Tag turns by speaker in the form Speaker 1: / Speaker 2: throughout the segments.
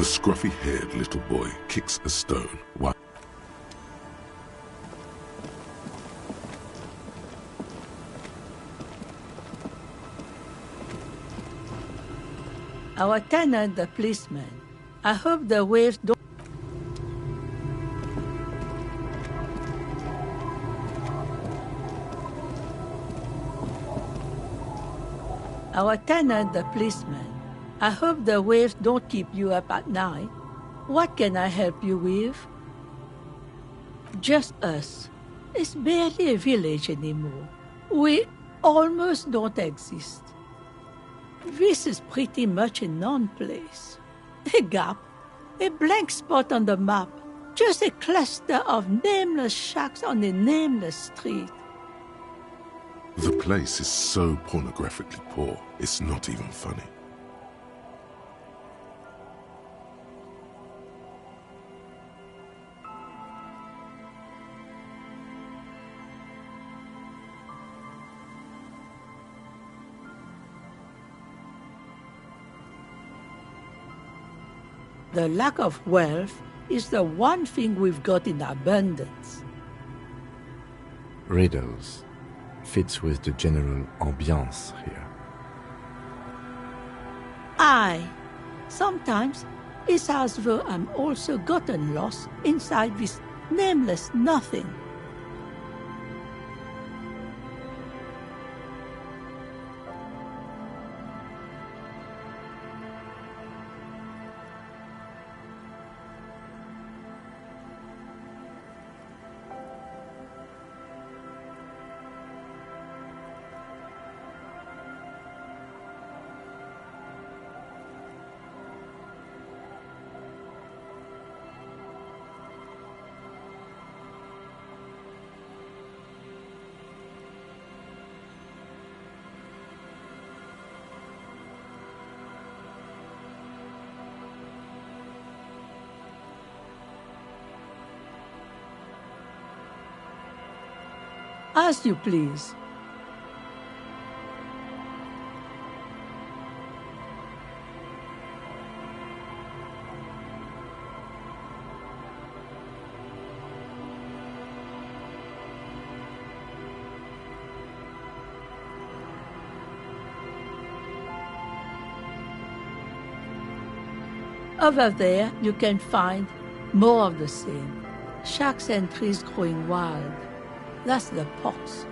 Speaker 1: The scruffy-haired little boy kicks a stone while...
Speaker 2: Our tenant, the policeman. I hope the waves don't... Our tenant, the policeman. I hope the waves don't keep you up at night. What can I help you with? Just us. It's barely a village anymore. We almost don't exist. This is pretty much a non-place. A gap, a blank spot on the map, just a cluster of nameless shacks on a nameless street.
Speaker 1: The place is so pornographically poor, it's not even funny.
Speaker 2: The lack of wealth is the one thing we've got in abundance.
Speaker 3: Riddles fits with the general ambiance here.
Speaker 2: Aye. Sometimes it's as though I'm also gotten lost inside this nameless nothing. As you please. Over there, you can find more of the same. Shacks and trees growing wild. That's the pox.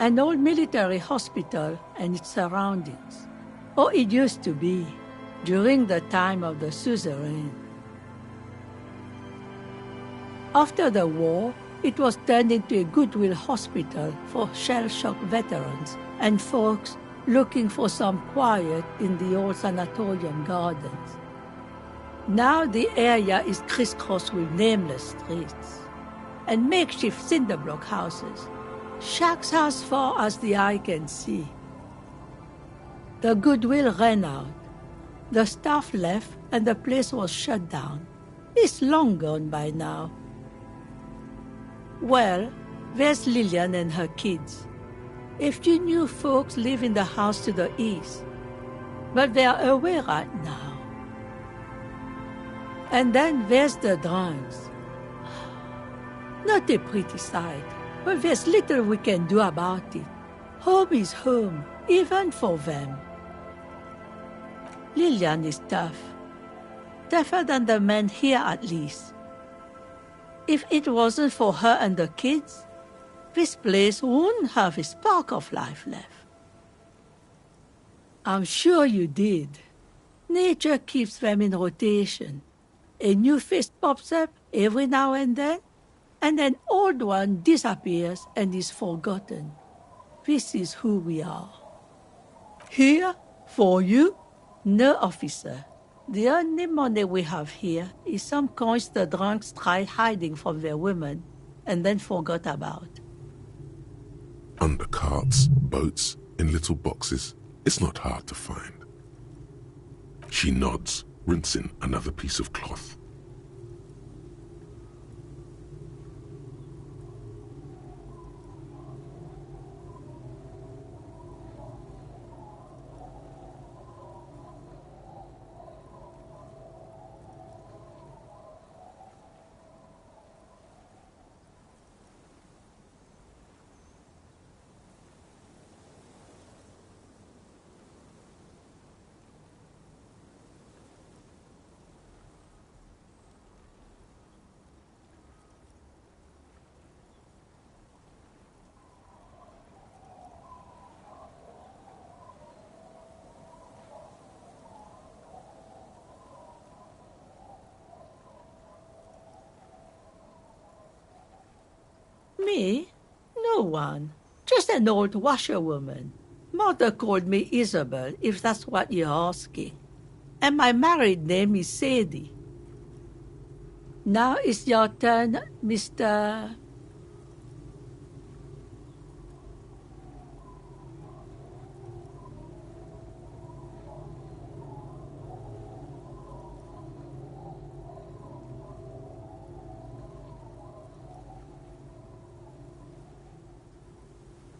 Speaker 2: An old military hospital and its surroundings. Or it used to be, during the time of the suzerain. After the war, it was turned into a goodwill hospital for shell-shock veterans and folks looking for some quiet in the old sanatorium gardens. Now the area is crisscrossed with nameless streets and makeshift cinder block houses, shacks as far as the eye can see. The goodwill ran out. The staff left and the place was shut down. It's long gone by now. Well, there's Lillian and her kids. A few new folks live in the house to the east, but they're away right now. And then there's the drunks. Not a pretty sight, but there's little we can do about it. Home is home, even for them. Lillian is tough. Tougher than the men here, at least. If it wasn't for her and the kids, this place wouldn't have a spark of life left. I'm sure you did. Nature keeps them in rotation. A new face pops up every now and then an old one disappears and is forgotten. This is who we are. Here, for you? No, officer. The only money we have here is some coins the drunks tried hiding from their women and then forgot about.
Speaker 1: Under carts, boats, in little boxes, it's not hard to find. She nods, rinsing another piece of cloth.
Speaker 2: Me? No one. Just an old washerwoman. Mother called me Isabel, if that's what you're asking. And my married name is Sadie. Now it's your turn, Mr.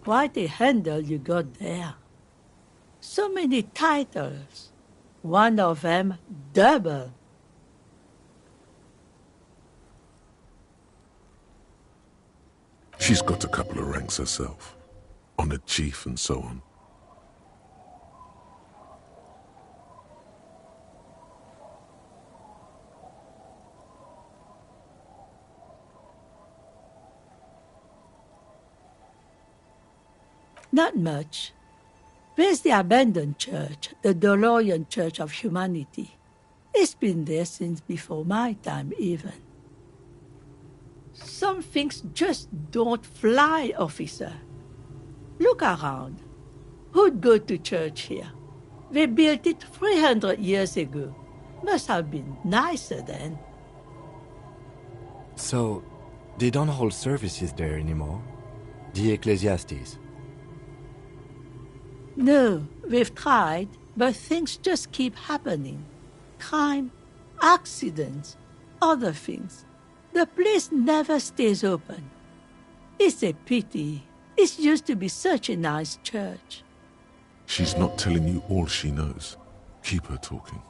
Speaker 2: Quite a handle you got there. So many titles. One of them double.
Speaker 1: She's got a couple of ranks herself. Honored chief and so on.
Speaker 2: Not much. There's the abandoned church, the DeLorean Church of Humanity. It's been there since before my time, even. Some things just don't fly, officer. Look around. Who'd go to church here? They built it 300 years ago. Must have been nicer then.
Speaker 3: So, they don't hold services there anymore? The Ecclesiastes?
Speaker 2: No, we've tried, but things just keep happening. Crime, accidents, other things. The place never stays open. It's a pity. It used to be such a nice church.
Speaker 1: She's not telling you all she knows. Keep her talking.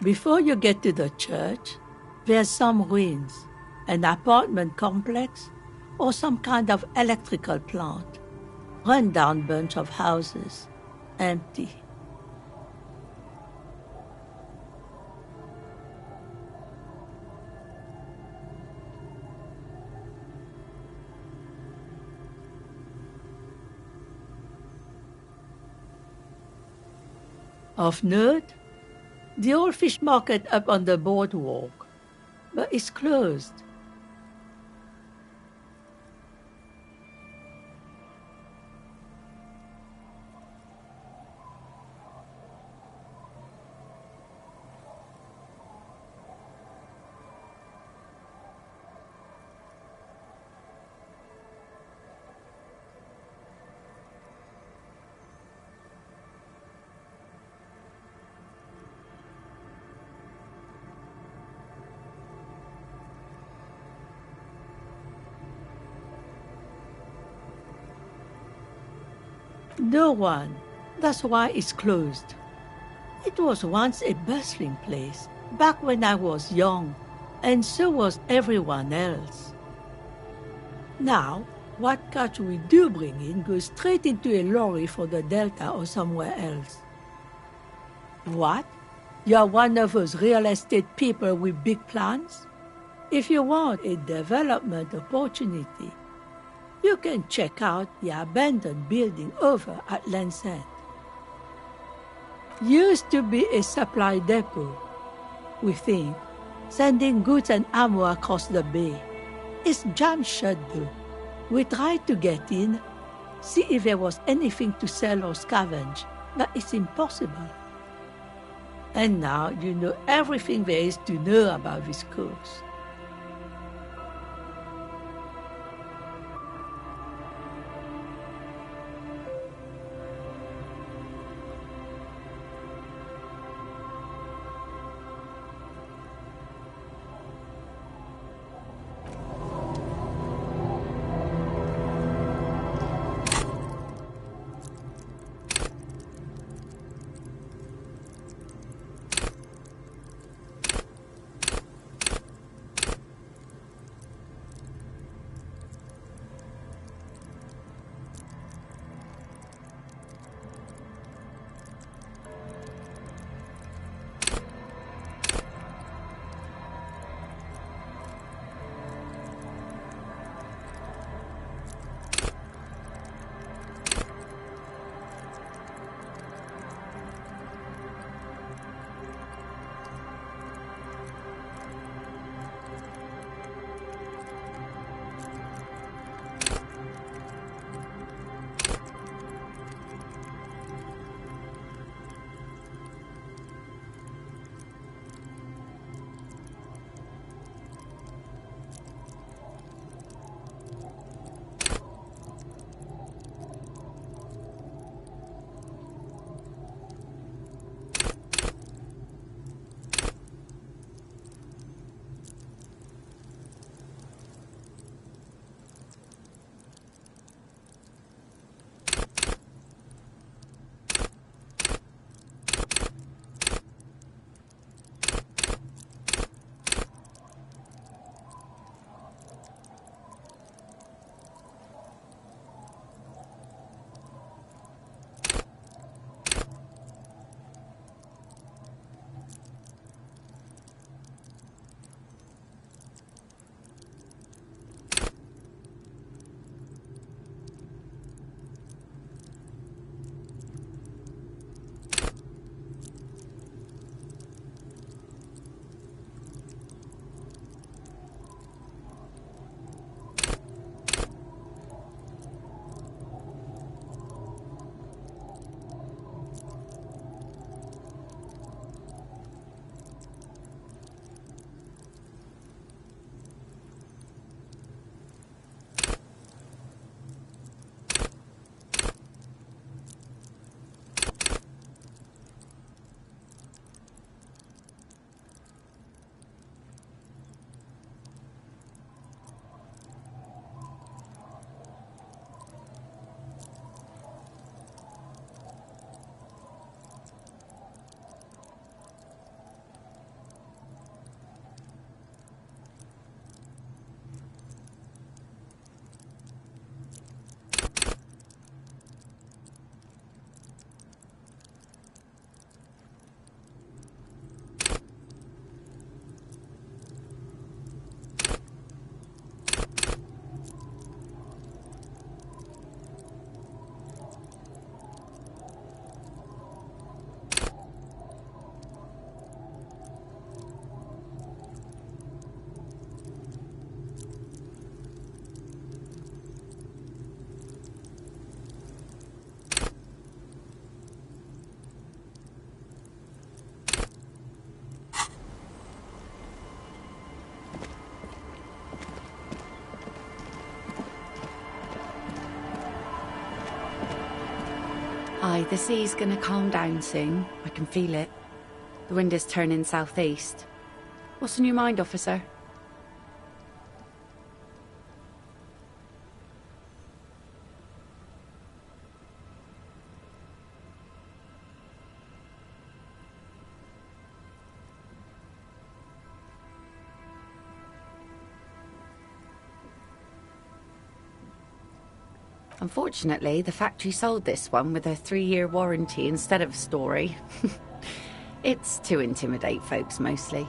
Speaker 2: Before you get to the church, there's some ruins, an apartment complex, or some kind of electrical plant. Run-down bunch of houses, empty. Of note, the old fish market up on the boardwalk, but it's closed. No one. That's why it's closed. It was once a bustling place, back when I was young, and so was everyone else. Now, what catch we do bring in goes straight into a lorry for the Delta or somewhere else. What? You're one of those real estate people with big plans? If you want a development opportunity, you can check out the abandoned building over at Land's End. Used to be a supply depot, we think, sending goods and ammo across the bay. It's jammed shut though. We tried to get in, see if there was anything to sell or scavenge, but it's impossible. And now you know everything there is to know about this coast.
Speaker 4: Aye, the sea's gonna calm down soon. I can feel it. The wind is turning southeast. What's on your mind, officer? Unfortunately, the factory sold this one with a 3-year warranty instead of a story. It's to intimidate folks, mostly.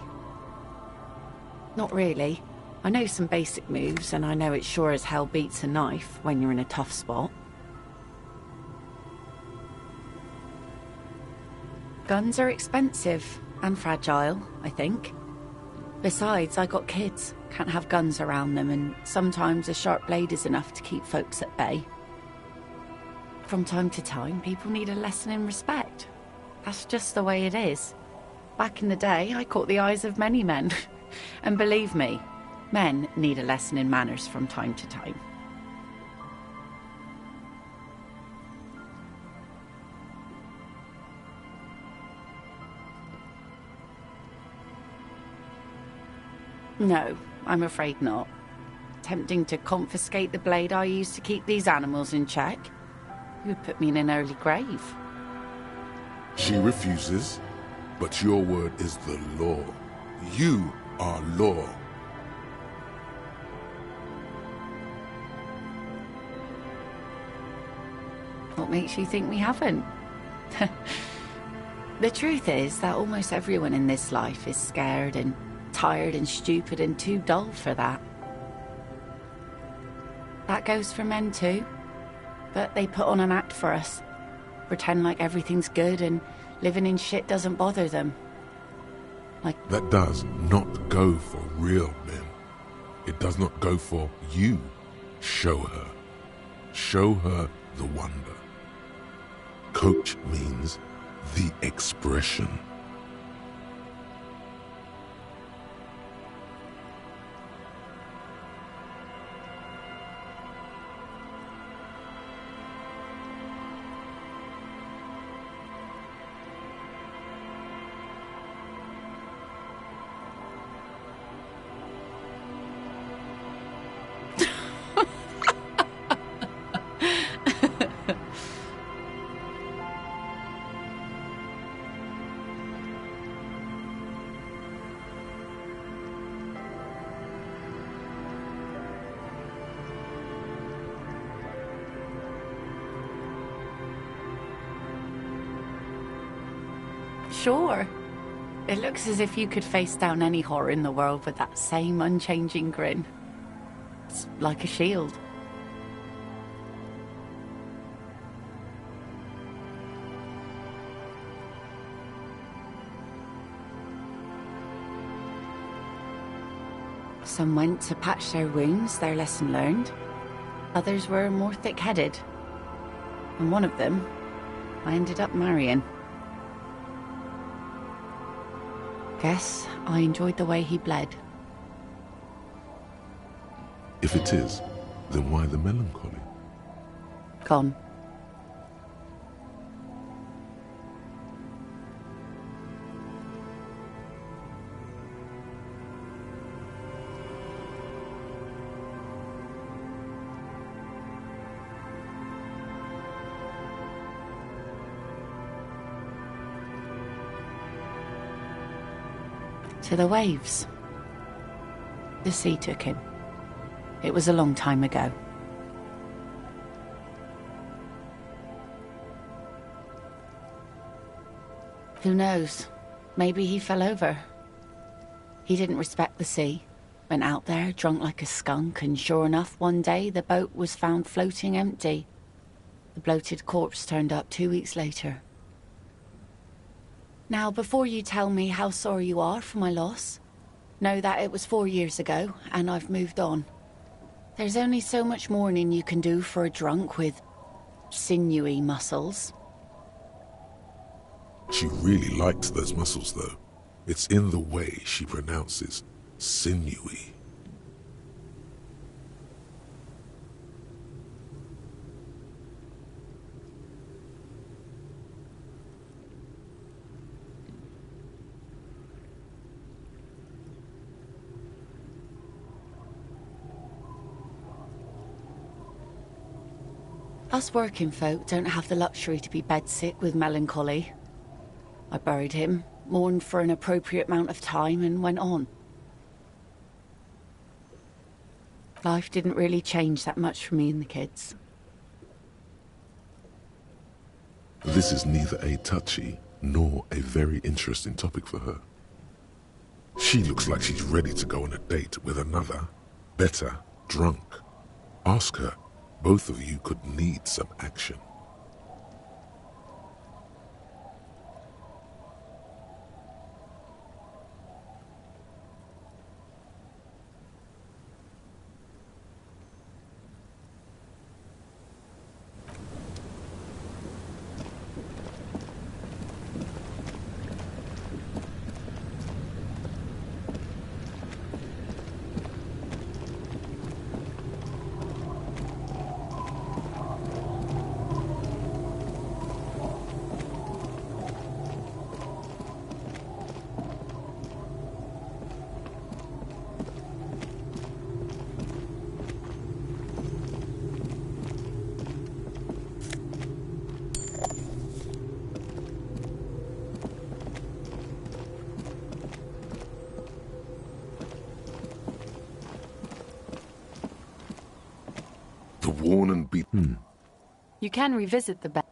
Speaker 4: Not really. I know some basic moves, and I know it sure as hell beats a knife when you're in a tough spot. Guns are expensive and fragile, I think. Besides, I got kids. Can't have guns around them, and sometimes a sharp blade is enough to keep folks at bay. From time to time, people need a lesson in respect. That's just the way it is. Back in the day, I caught the eyes of many men. And believe me, men need a lesson in manners from time to time. No, I'm afraid not. Tempting to confiscate the blade I used to keep these animals in check. You would put me in an early grave.
Speaker 1: She refuses, but your word is the law. You are law.
Speaker 4: What makes you think we haven't? The truth is that almost everyone in this life is scared and tired and stupid and too dull for that. That goes for men too. But they put on an act for us. Pretend like everything's good and living in shit doesn't bother them. Like...
Speaker 1: That does not go for real men. It does not go for you. Show her. Show her the wonder. Coach means the expression.
Speaker 4: Sure. It looks as if you could face down any horror in the world with that same unchanging grin. It's like a shield. Some went to patch their wounds, their lesson learned. Others were more thick-headed. And one of them, I ended up marrying. Guess I enjoyed the way he bled.
Speaker 1: If it is, then why the melancholy?
Speaker 4: Gone. To the waves. The sea took him. It was a long time ago. Who knows? Maybe he fell over. He didn't respect the sea. Went out there drunk like a skunk, and sure enough, one day the boat was found floating empty. The bloated corpse turned up 2 weeks later. Now, before you tell me how sorry you are for my loss, know that it was 4 years ago, and I've moved on. There's only so much mourning you can do for a drunk with sinewy muscles.
Speaker 1: She really liked those muscles, though. It's in the way she pronounces sinewy.
Speaker 4: Us working folk don't have the luxury to be bedsick with melancholy. I buried him, mourned for an appropriate amount of time, and went on. Life didn't really change that much for me and the kids.
Speaker 1: This is neither a touchy nor a very interesting topic for her. She looks like she's ready to go on a date with another, better, drunk. Ask her. Both of you could need some action. The worn and beaten.
Speaker 5: You can revisit the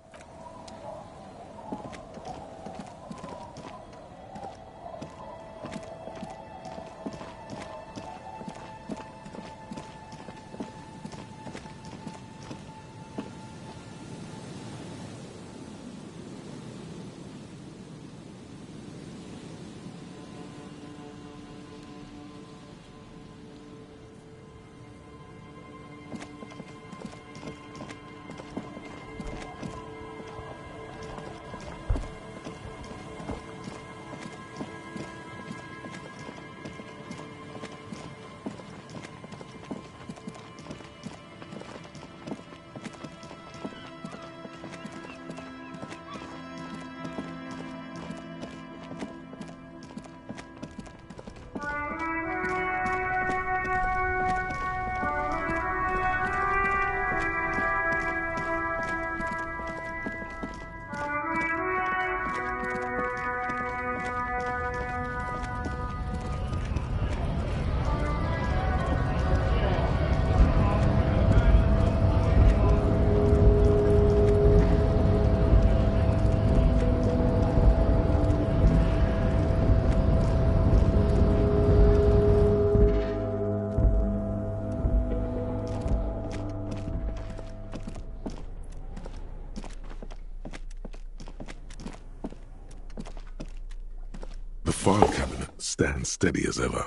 Speaker 1: The file cabinet stands steady as ever,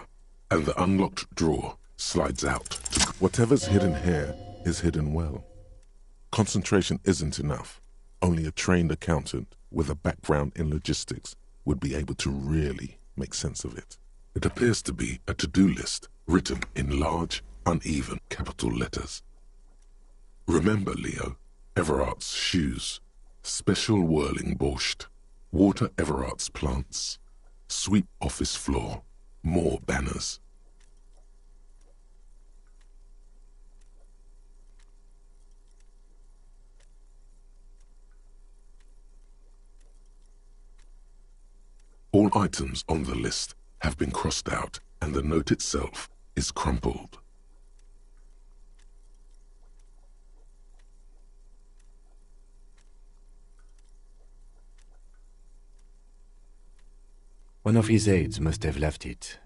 Speaker 1: and the unlocked drawer slides out. Whatever's hidden here is hidden well. Concentration isn't enough. Only a trained accountant with a background in logistics would be able to really make sense of it. It appears to be a to-do list written in large, uneven capital letters. Remember, Leo, Everard's shoes, special whirling borscht, water Everard's plants, sweep office floor, more banners. All items on the list have been crossed out and the note itself is crumpled.
Speaker 3: One of his aides must have left it.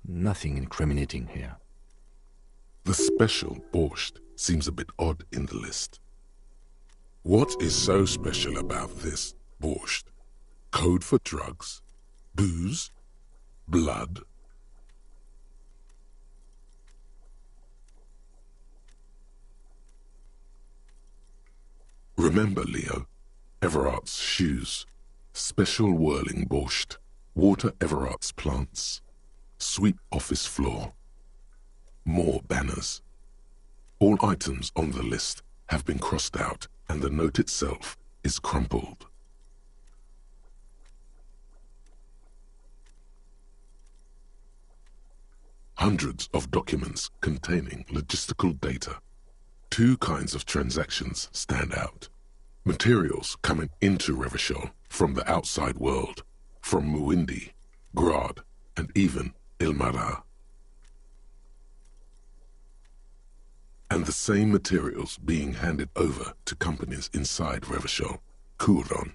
Speaker 3: Nothing incriminating here.
Speaker 1: The special borscht seems a bit odd in the list. What is so special about this borscht? Code for drugs? Booze? Blood? Remember, Leo, Everard's shoes, special whirling borscht, water Everard's plants, sweep office floor, more banners. All items on the list have been crossed out and the note itself is crumpled. Hundreds of documents containing logistical data. Two kinds of transactions stand out. Materials coming into Revachol from the outside world, from Muindi, Grad, and even Ilmara. And the same materials being handed over to companies inside Revachol, Kuron,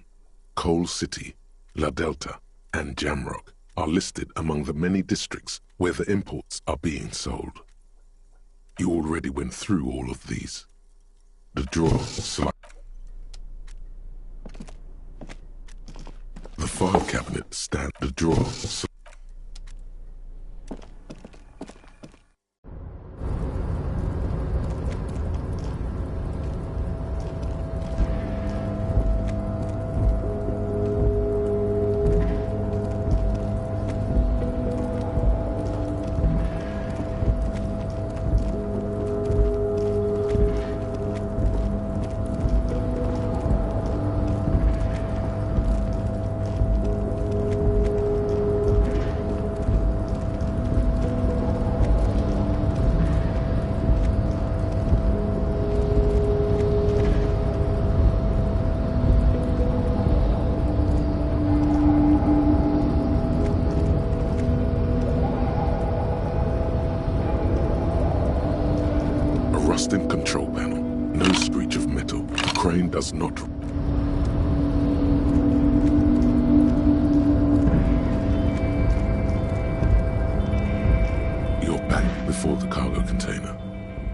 Speaker 1: Coal City, La Delta, and Jamrock are listed among the many districts where the imports are being sold. You already went through all of these. The drawer slide. The file cabinet stand. The drawer. Rusting control panel. No screech of metal. The crane does not. You're back before the cargo container.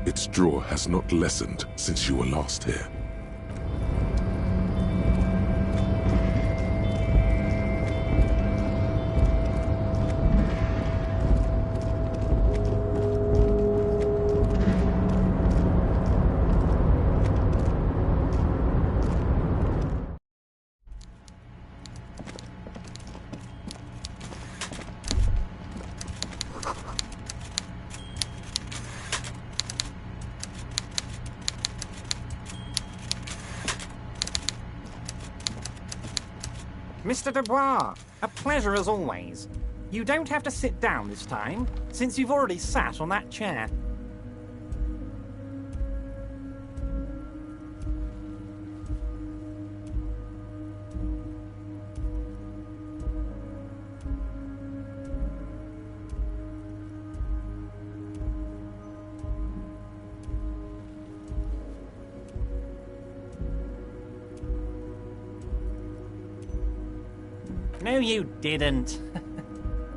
Speaker 1: Its drawer has not lessened since you were last here.
Speaker 6: Mr. Dubois, a pleasure as always. You don't have to sit down this time, since you've already sat on that chair. No, you didn't.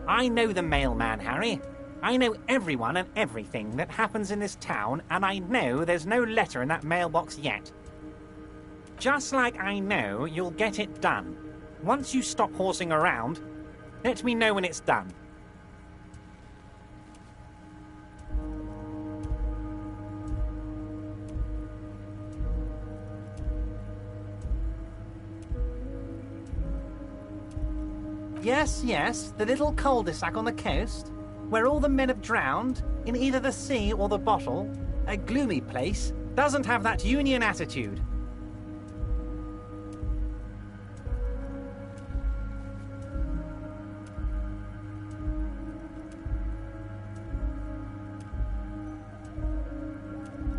Speaker 6: I know the mailman, Harry. I know everyone and everything that happens in this town, and I know there's no letter in that mailbox yet. Just like I know you'll get it done. Once you stop horsing around, let me know when it's done. Yes, the little cul-de-sac on the coast, where all the men have drowned, in either the sea or the bottle, a gloomy place, doesn't have that Union attitude.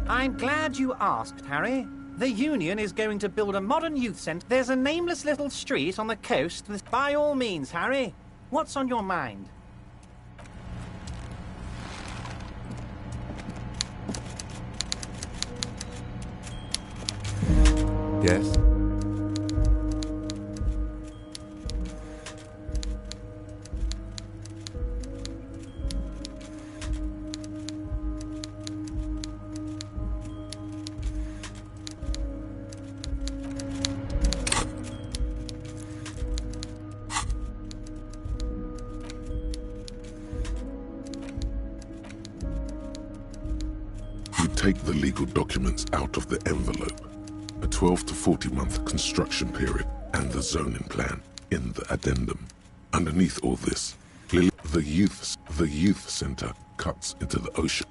Speaker 6: I'm glad you asked, Harry. The Union is going to build a modern youth centre. There's a nameless little street on the coast with... By all means, Harry. What's on your mind?
Speaker 3: Yes?
Speaker 1: Take the legal documents out of the envelope, a 12 to 40 month construction period, and the zoning plan in the addendum. Underneath all this, the youth center cuts into the ocean.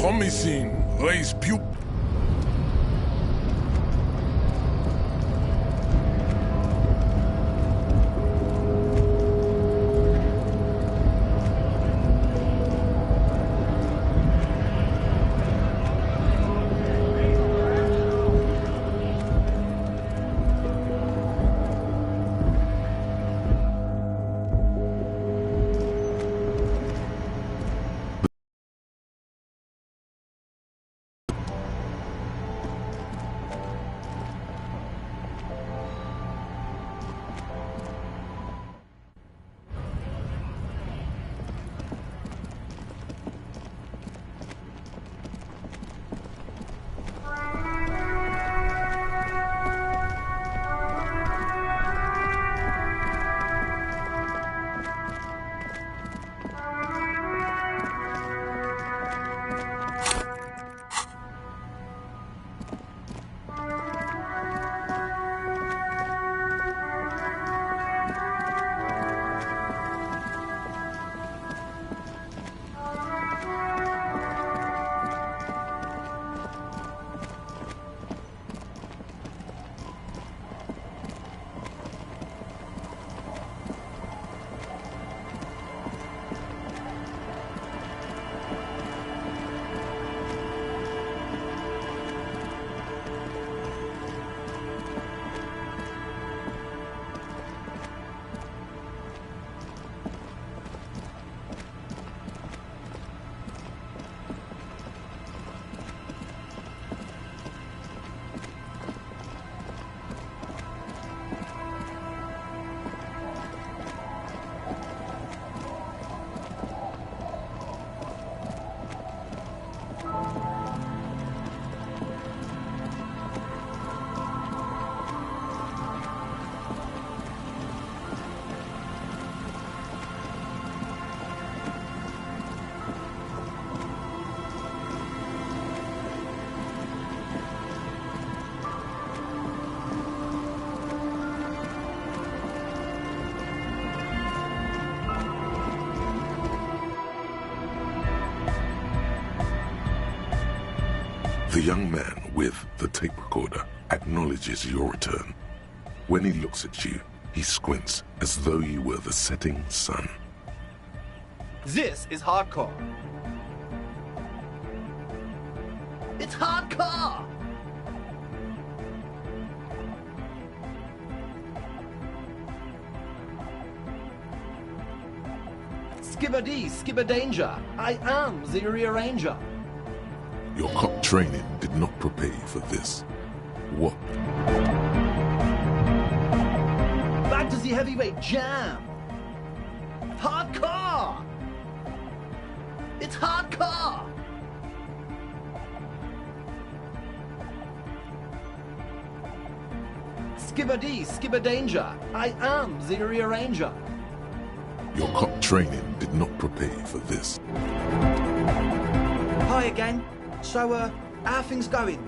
Speaker 1: Promising. Raise pup. The young man with the tape recorder acknowledges your return. When he looks at you, he squints as though you were the setting sun.
Speaker 7: This is hardcore. It's hardcore! Skibberdee, skibberdanger. I am the rearranger.
Speaker 1: Your cop training did not prepare you for this. What?
Speaker 7: Back to the heavyweight jam. Hardcore! It's hardcore! Skibberdee, skibberdanger. I am the rearranger.
Speaker 1: Your cop training did not prepare you for this.
Speaker 8: Hi again. So, how are things going?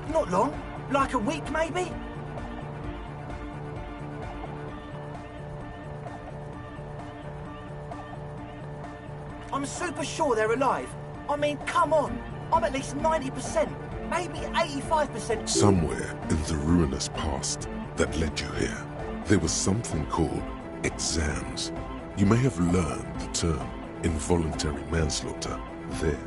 Speaker 8: Not long. Like a week, maybe? I'm super sure they're alive. I mean, come on. I'm at least 90%, maybe 85%.
Speaker 1: Somewhere in the ruinous past that led you here, there was something called exams. You may have learned the term involuntary manslaughter there.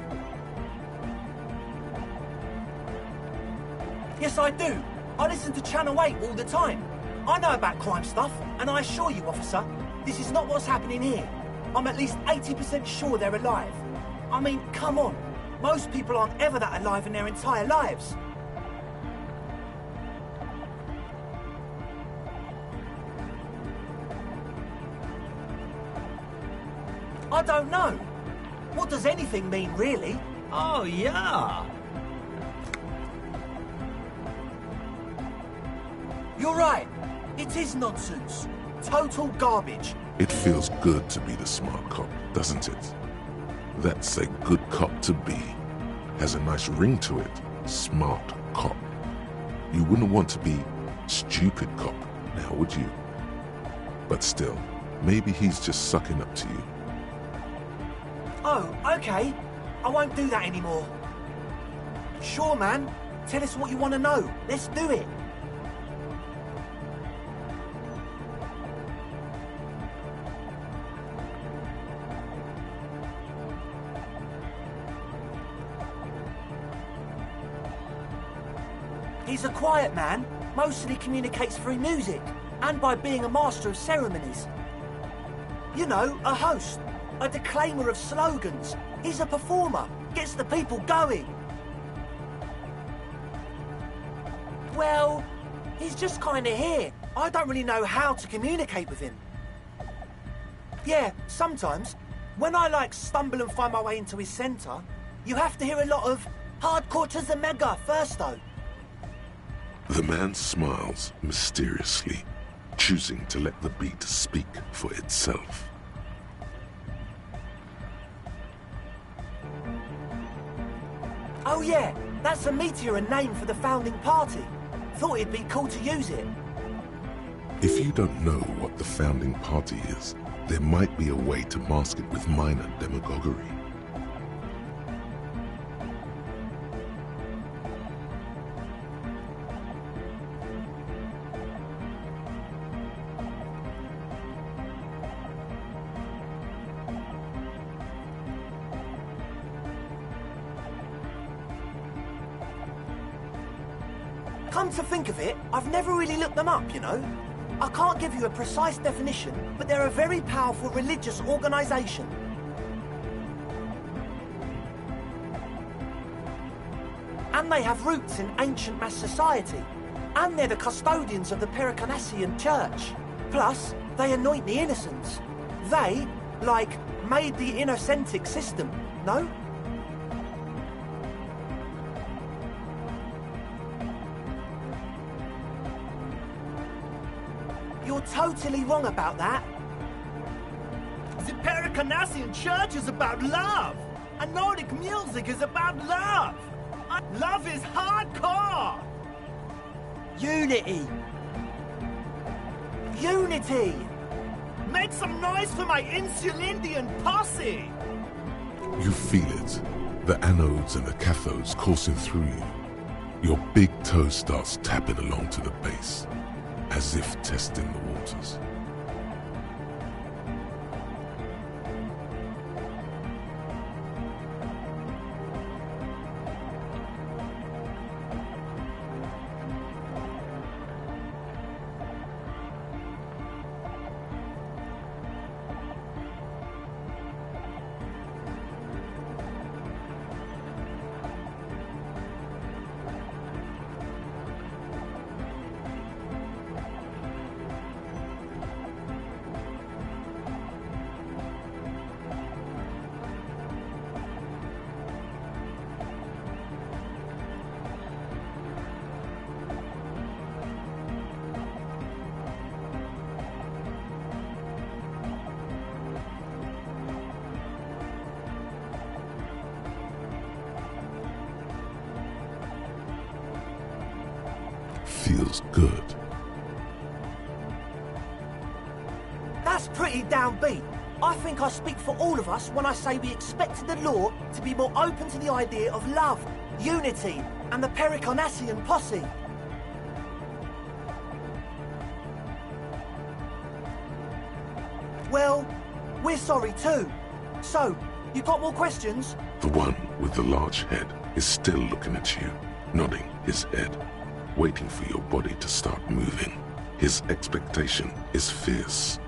Speaker 8: Yes, I do. I listen to Channel 8 all the time. I know about crime stuff, and I assure you, officer, this is not what's happening here. I'm at least 80% sure they're alive. I mean, come on. Most people aren't ever that alive in their entire lives. I don't know. What does anything mean, really?
Speaker 9: Oh, yeah.
Speaker 8: You're right. It is nonsense. Total garbage.
Speaker 1: It feels good to be the smart cop, doesn't it? That's a good cop to be. Has a nice ring to it. Smart cop. You wouldn't want to be stupid cop, now would you? But still, maybe he's just sucking up to you.
Speaker 8: Oh, okay. I won't do that anymore. Sure, man. Tell us what you want to know. Let's do it. He's a quiet man, mostly communicates through music, and by being a master of ceremonies. You know, a host, a declaimer of slogans. He's a performer, gets the people going. Well, he's just kind of here. I don't really know how to communicate with him. Yeah, sometimes, when I stumble and find my way into his centre, you have to hear a lot of hardcore to the mega first though.
Speaker 1: The man smiles mysteriously, choosing to let the beat speak for itself.
Speaker 8: Oh yeah, that's a meteor and name for the founding party. Thought it'd be cool to use it.
Speaker 1: If you don't know what the founding party is, there might be a way to mask it with minor demagoguery.
Speaker 8: Come to think of it, I've never really looked them up, you know? I can't give you a precise definition, but they're a very powerful religious organisation. And they have roots in ancient mass society. And they're the custodians of the Pericarnassian Church. Plus, they anoint the innocents. They, made the innocentic system, no? You're totally wrong about that.
Speaker 7: The Pericarnassian Church is about love, and Nordic music is about love. Love is hardcore.
Speaker 8: Unity. Unity!
Speaker 7: Make some noise for my Insulindian posse.
Speaker 1: You feel it, the anodes and the cathodes coursing through you. Your big toe starts tapping along to the base, as if testing the waters. Feels good.
Speaker 8: That's pretty downbeat. I think I speak for all of us when I say we expected the law to be more open to the idea of love, unity, and the Pericarnassian posse. Well, we're sorry too. So, you got more questions?
Speaker 1: The one with the large head is still looking at you, nodding his head, waiting for your body to start moving. His expectation is fierce.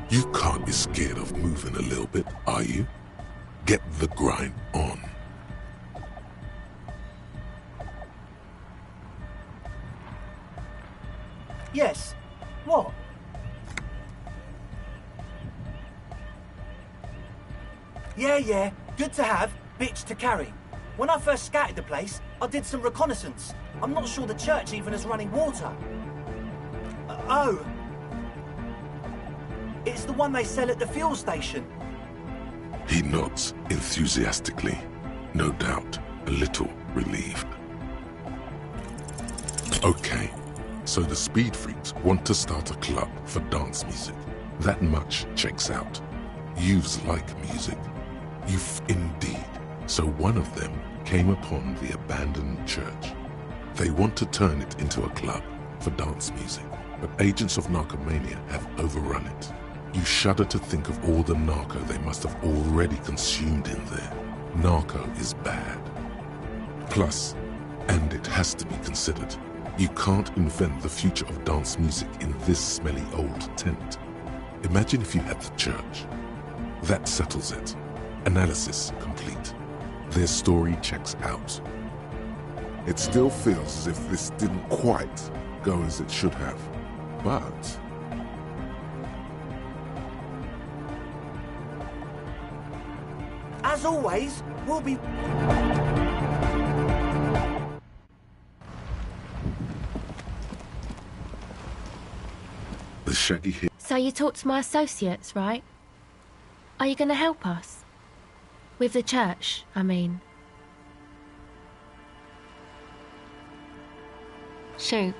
Speaker 1: You can't be scared of moving a little bit, are you? Get the grind on.
Speaker 8: Yes. What? Yeah. Good to have, bitch to carry. When I first scouted the place, I did some reconnaissance. I'm not sure the church even has running water. Oh, It's the one they sell at the fuel station.
Speaker 1: He nods enthusiastically, no doubt a little relieved. Okay, so the Speed Freaks want to start a club for dance music. That much checks out. Youths like music. Youth indeed. So one of them came upon the abandoned church. They want to turn it into a club for dance music, but agents of narcomania have overrun it. You shudder to think of all the narco they must have already consumed in there. Narco is bad. Plus, and it has to be considered, you can't invent the future of dance music in this smelly old tent. Imagine if you had the church. That settles it. Analysis complete. Their story checks out. It still feels as if this didn't quite go as it should have, but...
Speaker 8: As always, we'll be...
Speaker 1: The shaggy hair.
Speaker 9: So you talked to my associates, right? Are you going to help us? With the church, I mean. Shoot.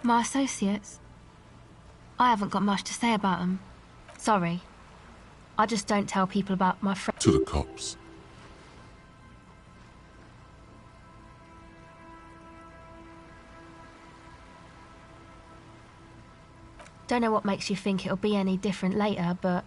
Speaker 9: My associates? I haven't got much to say about them. Sorry. I just don't tell people about my friends.
Speaker 1: To the cops.
Speaker 9: Don't know what makes you think it'll be any different later, but...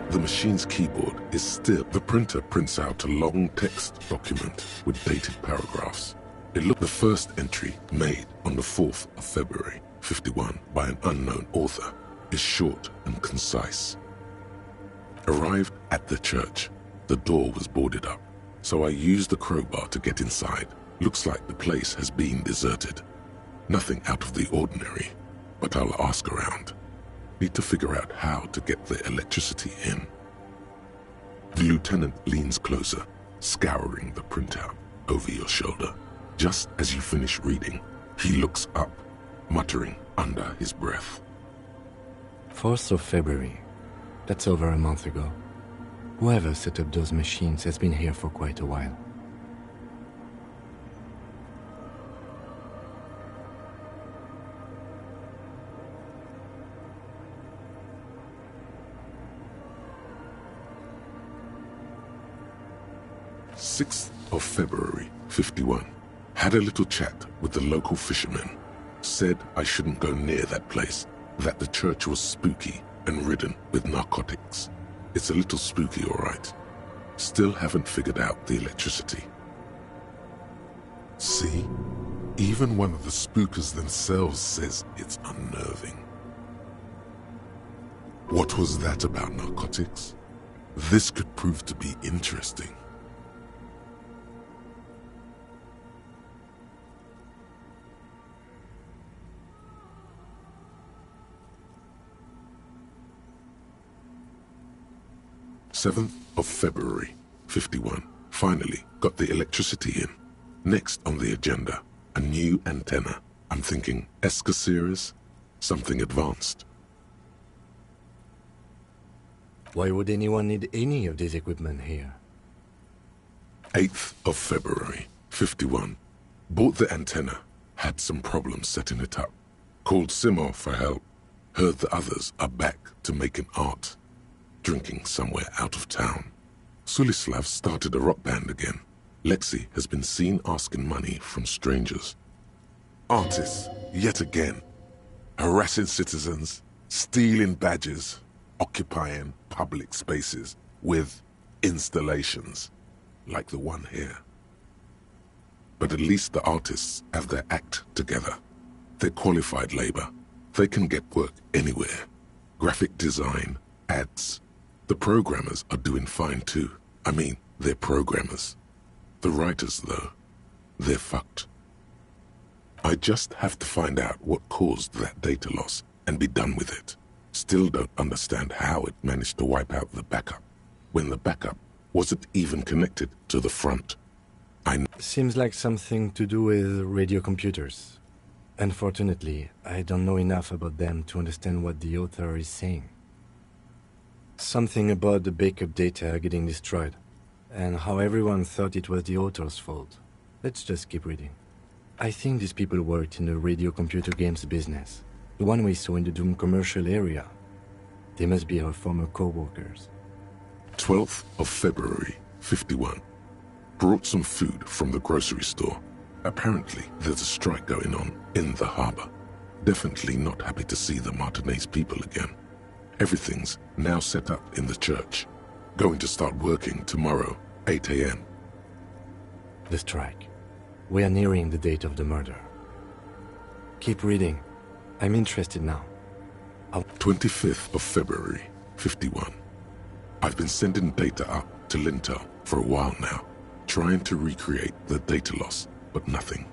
Speaker 1: The machine's keyboard is still... The printer prints out a long text document with dated paragraphs. It looked the first entry made on the 4th of February, 51, by an unknown author, is short and concise. Arrived at the church. The door was boarded up, so I used the crowbar to get inside. Looks like the place has been deserted. Nothing out of the ordinary, but I'll ask around. Need to figure out how to get the electricity in. The lieutenant leans closer, scouring the printout over your shoulder. Just as you finish reading, he looks up, muttering under his breath.
Speaker 3: 4th of February. That's over a month ago. Whoever set up those machines has been here for quite a while.
Speaker 1: "6th of February, 51. Had a little chat with the local fishermen. Said I shouldn't go near that place, that the church was spooky and ridden with narcotics. It's a little spooky, all right. Still haven't figured out the electricity." See? Even one of the spookers themselves says it's unnerving. What was that about narcotics? This could prove to be interesting. February 51. Finally got the electricity in. Next on the agenda, a new antenna. I'm thinking ESCA series, something advanced.
Speaker 3: Why would anyone need any of this equipment here?
Speaker 1: 8th of February 51. Bought the antenna, had some problems setting it up. Called Simo for help. Heard the others are back to making art. Drinking somewhere out of town. Sulislav started a rock band again. Lexi has been seen asking money from strangers. Artists, yet again. Harassing citizens, stealing badges, occupying public spaces with installations, like the one here. But at least the artists have their act together. They're qualified labor. They can get work anywhere. Graphic design, ads. The programmers are doing fine too. I mean, they're programmers. The writers, though, they're fucked. I just have to find out what caused that data loss and be done with it. Still don't understand how it managed to wipe out the backup, when the backup wasn't even connected to the front.
Speaker 3: Seems like something to do with radio computers. Unfortunately, I don't know enough about them to understand what the author is saying. Something about the backup data getting destroyed, and how everyone thought it was the author's fault. Let's just keep reading. I think these people worked in the radio computer games business, the one we saw in the Doom commercial area. They must be our former co-workers.
Speaker 1: 12th of February, 51. Brought some food from the grocery store. Apparently, there's a strike going on in the harbor. Definitely not happy to see the Martinez people again. Everything's now set up in the church. Going to start working tomorrow, 8 a.m.
Speaker 3: The strike. We are nearing the date of the murder. Keep reading. I'm interested now.
Speaker 1: 25th of February, 51. I've been sending data up to Lintel for a while now, trying to recreate the data loss, but nothing.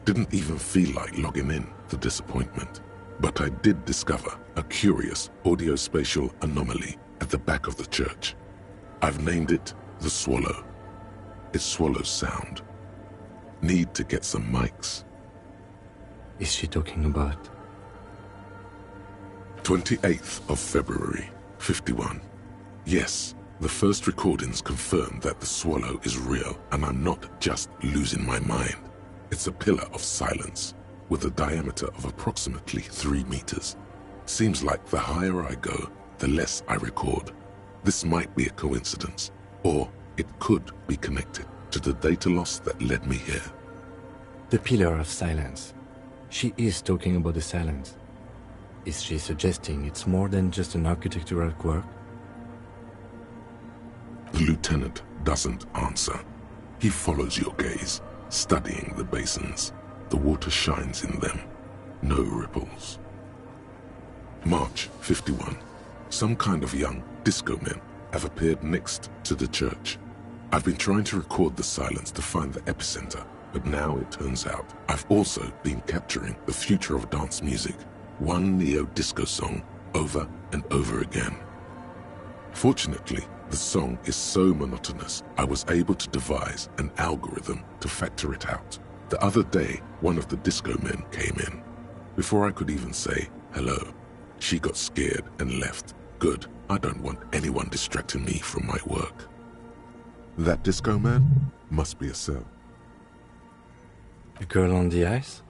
Speaker 1: Didn't even feel like logging in, the disappointment. But I did discover a curious audio-spatial anomaly at the back of the church. I've named it the Swallow. It swallows sound. Need to get some mics.
Speaker 3: Is she talking about?
Speaker 1: 28th of February, 51. Yes, the first recordings confirm that the Swallow is real and I'm not just losing my mind. It's a pillar of silence with a diameter of approximately 3 meters. Seems like the higher I go, the less I record. This might be a coincidence, or it could be connected to the data loss that led me here.
Speaker 3: The pillar of silence. She is talking about the silence. Is she suggesting it's more than just an architectural quirk?
Speaker 1: The lieutenant doesn't answer. He follows your gaze, studying the basins. The water shines in them. No ripples. March 51. Some kind of young disco men have appeared next to the church. I've been trying to record the silence to find the epicenter, but now it turns out I've also been capturing the future of dance music, one neo-disco song over and over again. Fortunately, the song is so monotonous, I was able to devise an algorithm to factor it out. The other day, one of the disco men came in. Before I could even say hello, she got scared and left. Good, I don't want anyone distracting me from my work. That disco man must be a cell.
Speaker 3: The girl on the ice?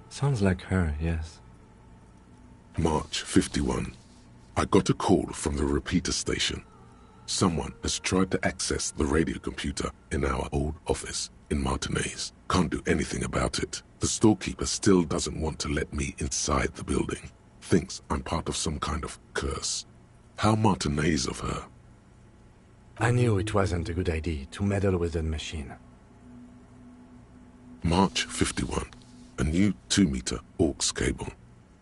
Speaker 3: Sounds like her, yes.
Speaker 1: March 51. I got a call from the repeater station. Someone has tried to access the radio computer in our old office in Martinez. Can't do anything about it. The storekeeper still doesn't want to let me inside the building. Thinks I'm part of some kind of curse. How Martinez of her.
Speaker 3: I knew it wasn't a good idea to meddle with that machine.
Speaker 1: March 51. A new 2-meter aux cable.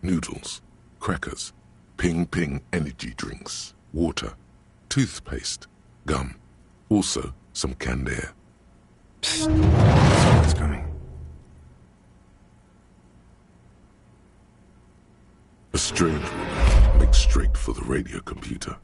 Speaker 1: Noodles. Crackers. Ping Ping energy drinks. Water. Toothpaste. Gum. Also some canned air.
Speaker 3: Psst. Someone's coming.
Speaker 1: A strange woman makes straight for the radio computer.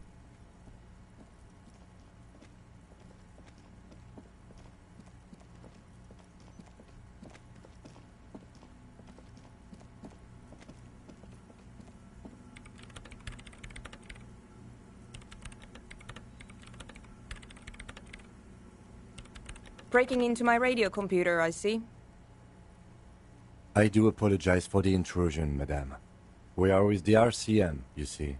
Speaker 10: Breaking into my radio computer, I see.
Speaker 3: I do apologize for the intrusion, madame. We are with the RCM, you see.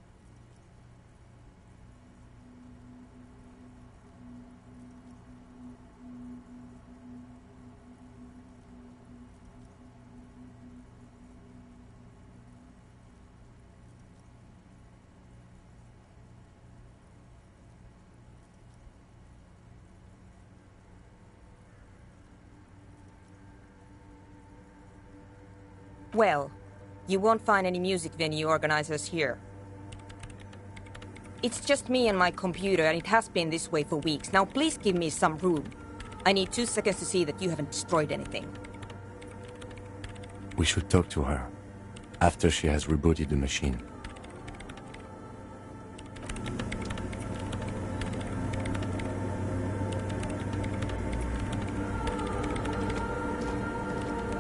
Speaker 10: Well, you won't find any music venue organizers here. It's just me and my computer, and it has been this way for weeks. Now please give me some room. I need 2 seconds to see that you haven't destroyed anything.
Speaker 3: We should talk to her after she has rebooted the machine.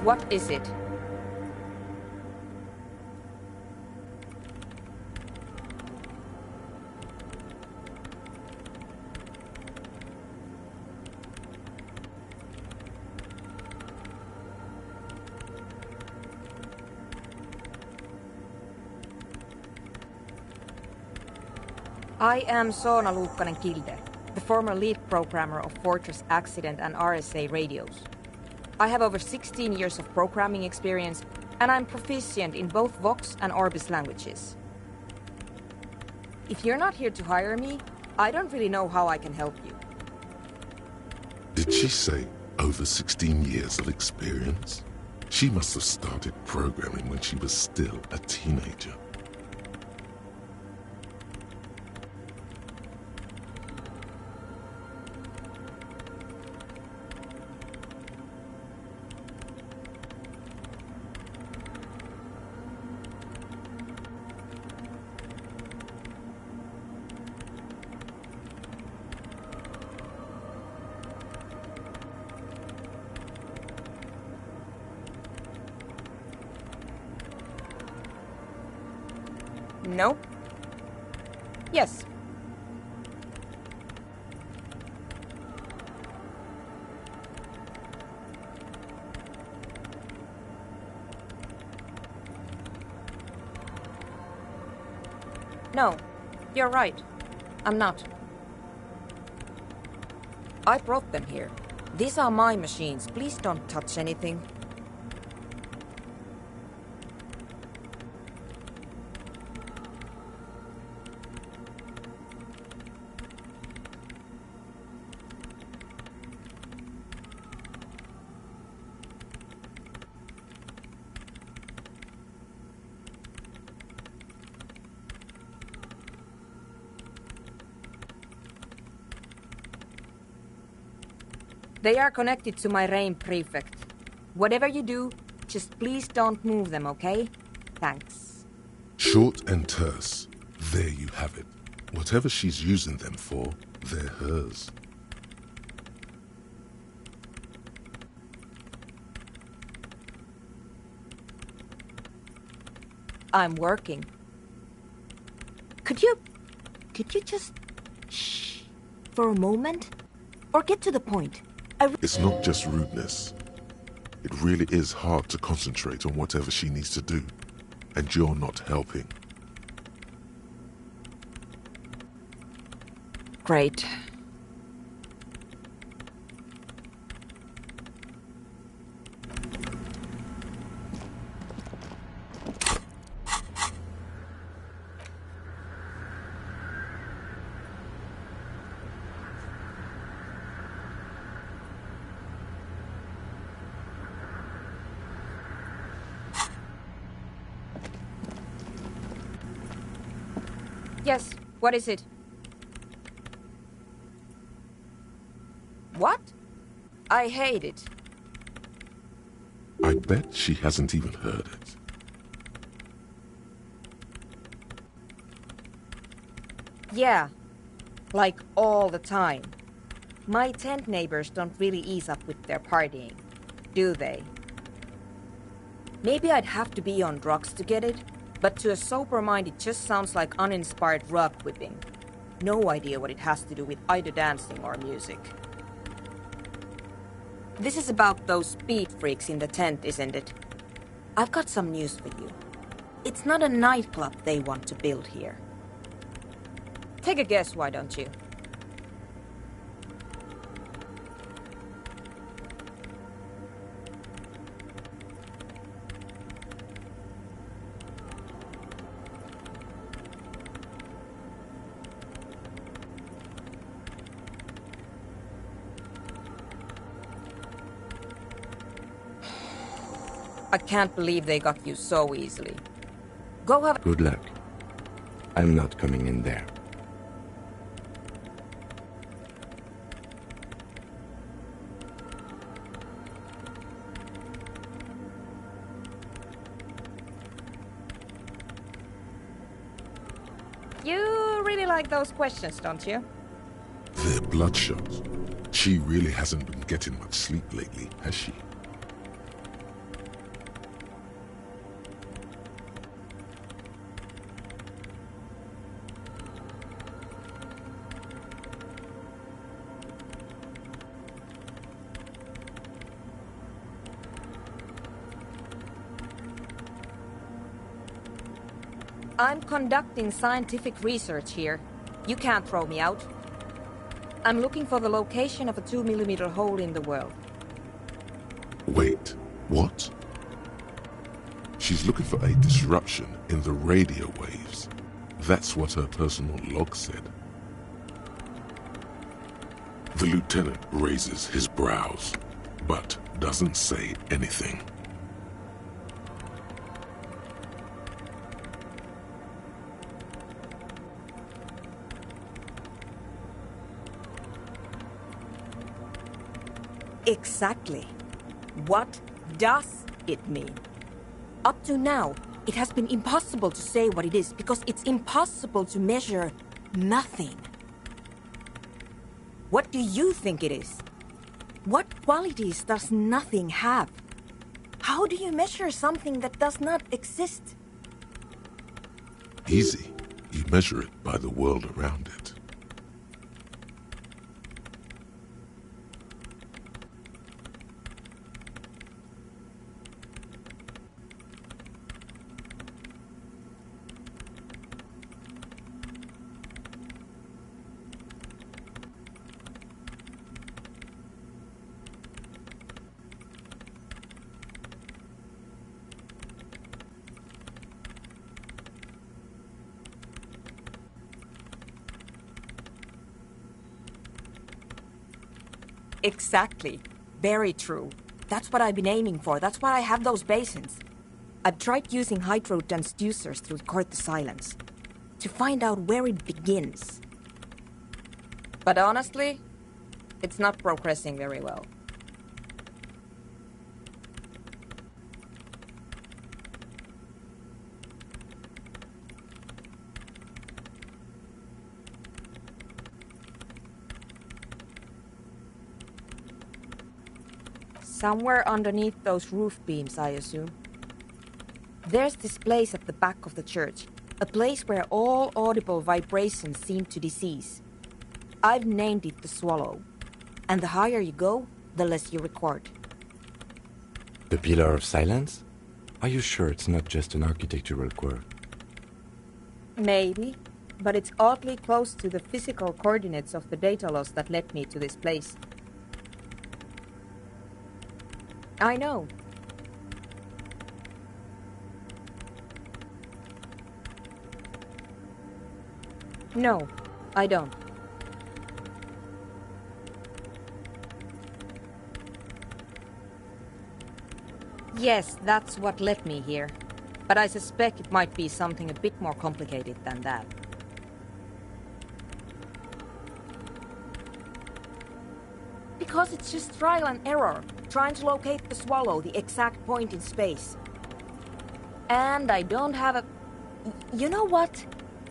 Speaker 10: What is it? I am Soona Luukkanen-Kilde, the former lead programmer of Fortress Accident and RSA radios. I have over 16 years of programming experience, and I'm proficient in both Vox and Orbis languages. If you're not here to hire me, I don't really know how I can help you.
Speaker 1: Did she say over 16 years of experience? She must have started programming when she was still a teenager.
Speaker 10: No? Yes. No, you're right. I'm not. I brought them here. These are my machines. Please don't touch anything. They are connected to my RAIN prefect. Whatever you do, just please don't move them, okay? Thanks.
Speaker 1: Short and terse. There you have it. Whatever she's using them for, they're hers.
Speaker 10: I'm working. Could you just shh for a moment? Or get to the point?
Speaker 1: It's not just rudeness. It really is hard to concentrate on whatever she needs to do, and you're not helping.
Speaker 10: Great. Yes, what is it? What? I hate it.
Speaker 1: I bet she hasn't even heard it.
Speaker 10: Yeah, like all the time. My tent neighbors don't really ease up with their partying, do they? Maybe I'd have to be on drugs to get it, but to a sober mind it just sounds like uninspired rug whipping. No idea what it has to do with either dancing or music. This is about those speed freaks in the tent, isn't it? I've got some news for you. It's not a nightclub they want to build here. Take a guess, why don't you? I can't believe they got you so easily. Go have...
Speaker 3: Good luck. I'm not coming in there.
Speaker 10: You really like those questions, don't you?
Speaker 1: They're bloodshot. She really hasn't been getting much sleep lately, has she?
Speaker 10: I'm conducting scientific research here. You can't throw me out. I'm looking for the location of a 2mm hole in the world.
Speaker 1: Wait, what? She's looking for a disruption in the radio waves. That's what her personal log said. The lieutenant raises his brows, but doesn't say anything.
Speaker 10: Exactly. What does it mean? Up to now, it has been impossible to say what it is because it's impossible to measure nothing. What do you think it is? What qualities does nothing have? How do you measure something that does not exist?
Speaker 1: Easy. You measure it by the world around it.
Speaker 10: Exactly. Very true. That's what I've been aiming for. That's why I have those basins. I've tried using hydro transducers to record the silence, to find out where it begins. But honestly, it's not progressing very well. Somewhere underneath those roof beams, I assume. There's this place at the back of the church, a place where all audible vibrations seem to decease. I've named it the Swallow, and the higher you go, the less you record.
Speaker 3: The Pillar of Silence? Are you sure it's not just an architectural quirk?
Speaker 10: Maybe, but it's oddly close to the physical coordinates of the data loss that led me to this place. I know. No, I don't. Yes, that's what led me here. But I suspect it might be something a bit more complicated than that. Because it's just trial and error, trying to locate the swallow, the exact point in space. And I don't have a... You know what?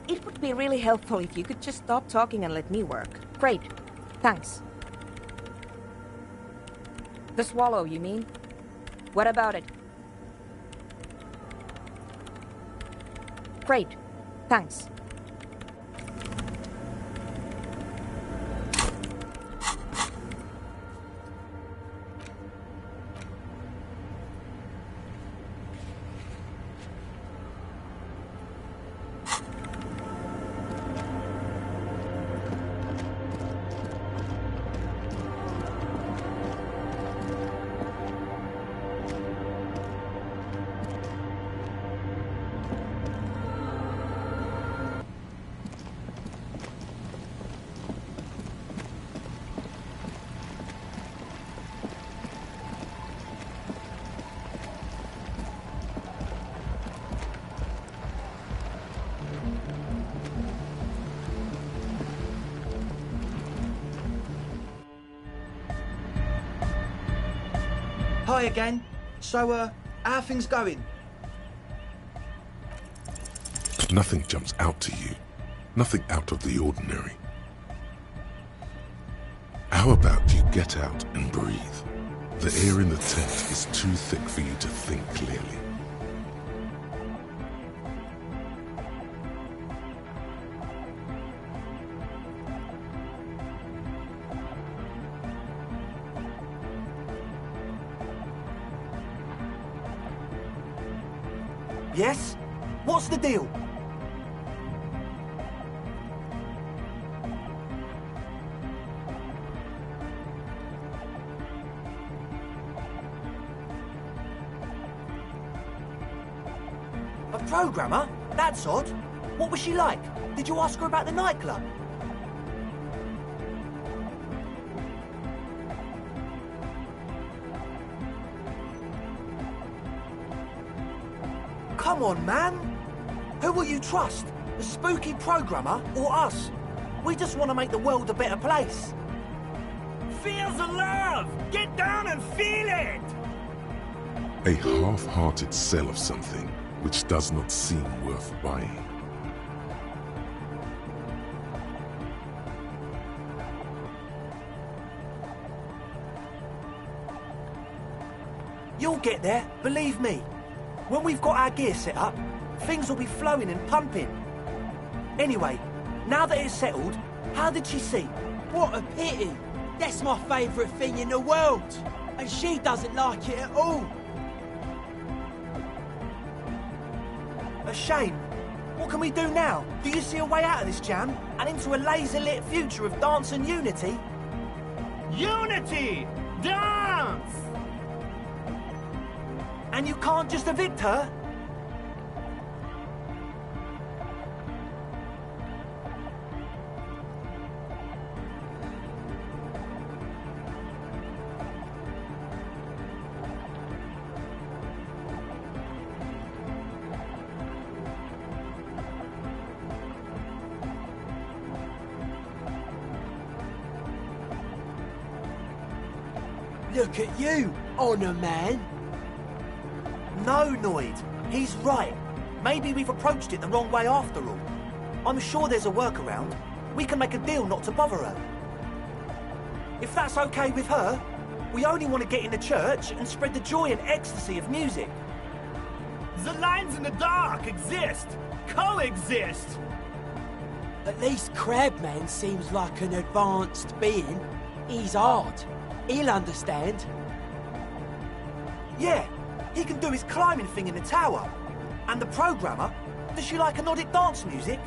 Speaker 10: It would be really helpful if you could just stop talking and let me work. Great. Thanks. The swallow, you mean? What about it? Great. Thanks.
Speaker 8: Hi again. So, how are things going?
Speaker 1: Nothing jumps out to you. Nothing out of the ordinary. How about you get out and breathe? The air in the tent is too thick for you to think clearly.
Speaker 8: Yes? What's the deal? A programmer? That's odd. What was she like? Did you ask her about the nightclub? Come on, man! Who will you trust? The spooky programmer or us? We just want to make the world a better place.
Speaker 7: Feel the love! Get down and feel it!
Speaker 1: A half-hearted sell of something which does not seem worth buying.
Speaker 8: You'll get there, believe me. When we've got our gear set up, things will be flowing and pumping. Anyway, now that it's settled, how did she see?
Speaker 11: What a pity! That's my favourite thing in the world! And she doesn't like it at all!
Speaker 8: A shame. What can we do now? Do you see a way out of this jam? And into a laser-lit future of dance and unity?
Speaker 7: Unity! Dance!
Speaker 8: And you can't just evict her?
Speaker 11: Look at you, Honour Man!
Speaker 8: No, Noid. He's right. Maybe we've approached it the wrong way after all. I'm sure there's a workaround. We can make a deal not to bother her. If that's okay with her, we only want to get in the church and spread the joy and ecstasy of music.
Speaker 7: The lines in the dark exist! Coexist!
Speaker 11: At least Crabman seems like an advanced being. He's hard. He'll understand.
Speaker 8: Yeah, he can do his climbing thing in the tower. And the programmer, does she like Nordic dance music?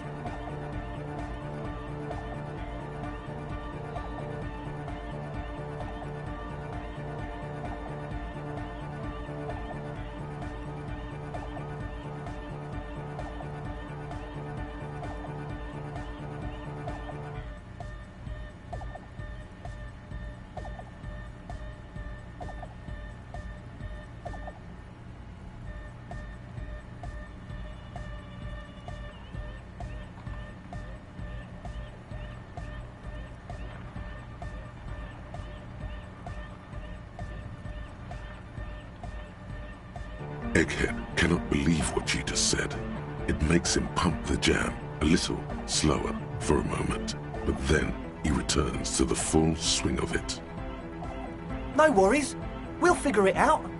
Speaker 1: Egghead cannot believe what she just said. It makes him pump the jam a little slower for a moment, but then he returns to the full swing of it.
Speaker 8: No worries. We'll figure it out.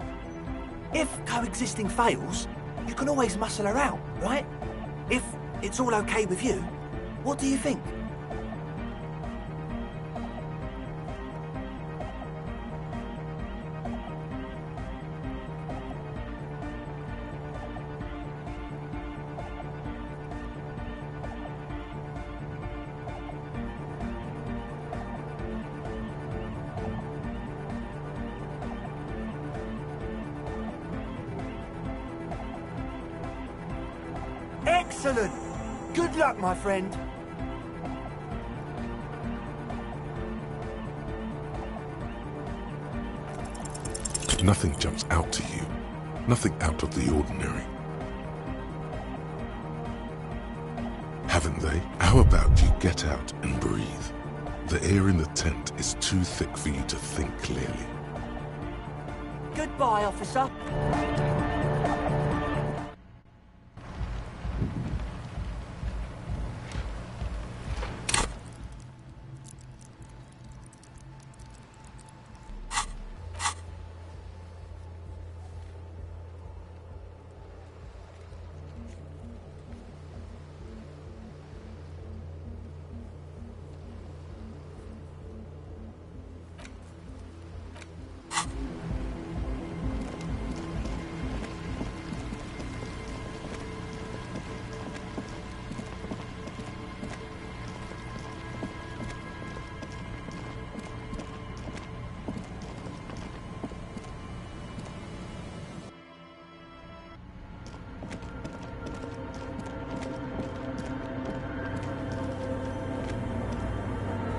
Speaker 8: If coexisting fails, you can always muscle her out, right? If it's all okay with you, what do you think? Excellent! Good luck, my friend.
Speaker 1: Nothing jumps out to you. Nothing out of the ordinary. Haven't they? How about you get out and breathe? The air in the tent is too thick for you to think clearly.
Speaker 8: Goodbye, officer.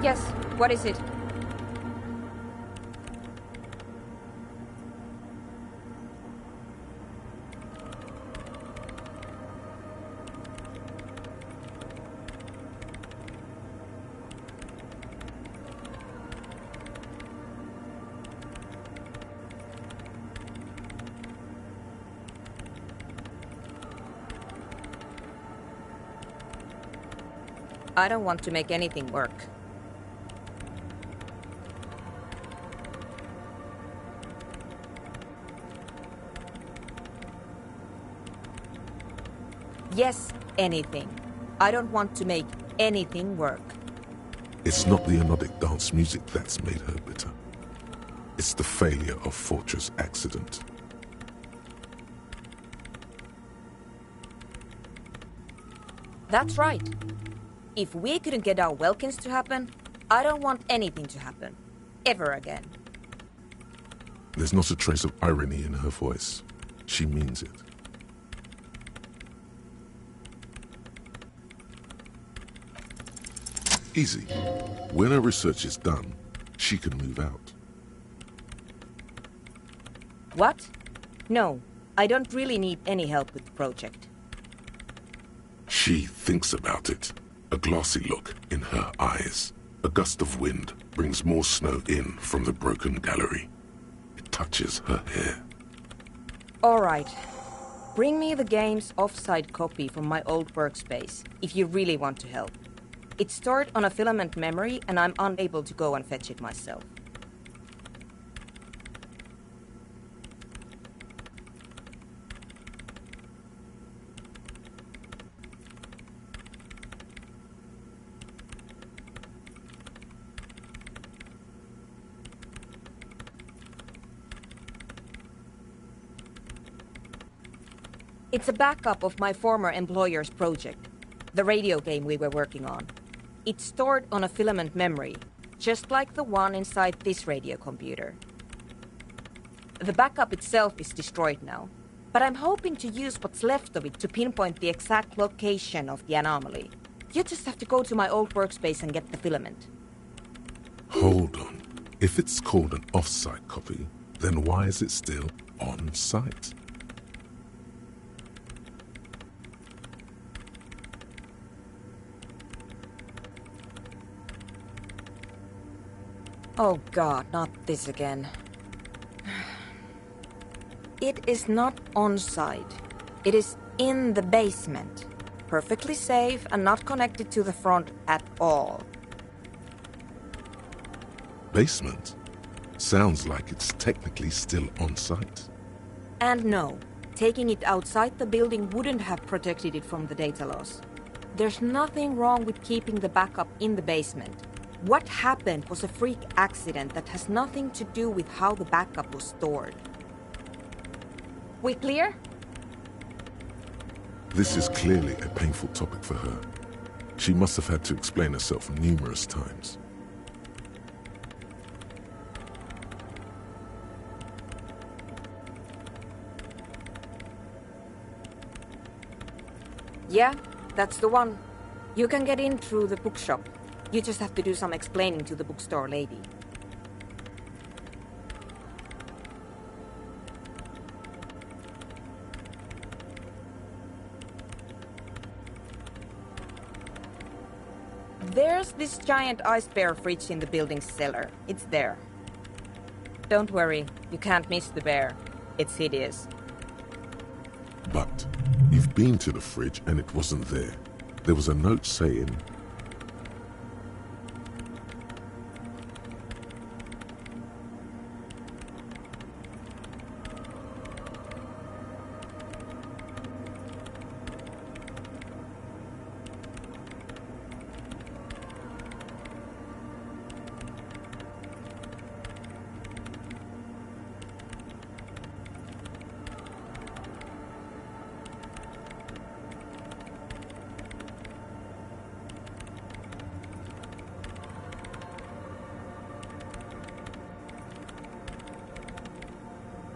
Speaker 10: Yes, what is it? I don't want to make anything work. Yes, anything. I don't want to make anything work.
Speaker 1: It's not the anodic dance music that's made her bitter. It's the failure of Fortress Accident.
Speaker 10: That's right. If we couldn't get our Welkins to happen, I don't want anything to happen. Ever again.
Speaker 1: There's not a trace of irony in her voice. She means it. Easy. When her research is done, she can move out.
Speaker 10: What? No, I don't really need any help with the project.
Speaker 1: She thinks about it. A glassy look in her eyes. A gust of wind brings more snow in from the broken gallery. It touches her hair.
Speaker 10: All right. Bring me the game's off-site copy from my old workspace, if you really want to help. It's stored on a filament memory, and I'm unable to go and fetch it myself. It's a backup of my former employer's project, the radio game we were working on. It's stored on a filament memory, just like the one inside this radio computer. The backup itself is destroyed now, but I'm hoping to use what's left of it to pinpoint the exact location of the anomaly. You just have to go to my old workspace and get the filament.
Speaker 1: Hold on. If it's called an off-site copy, then why is it still on-site?
Speaker 10: Oh God, not this again. It is not on site. It is in the basement. Perfectly safe and not connected to the front at all.
Speaker 1: Basement? Sounds like it's technically still on site.
Speaker 10: And no, taking it outside the building wouldn't have protected it from the data loss. There's nothing wrong with keeping the backup in the basement. What happened was a freak accident that has nothing to do with how the backup was stored. We clear?
Speaker 1: This is clearly a painful topic for her. She must have had to explain herself numerous times.
Speaker 10: Yeah, that's the one. You can get in through the bookshop. You just have to do some explaining to the bookstore lady. There's this giant ice bear fridge in the building's cellar. It's there. Don't worry, you can't miss the bear. It's hideous.
Speaker 1: But you've been to the fridge and it wasn't there. There was a note saying...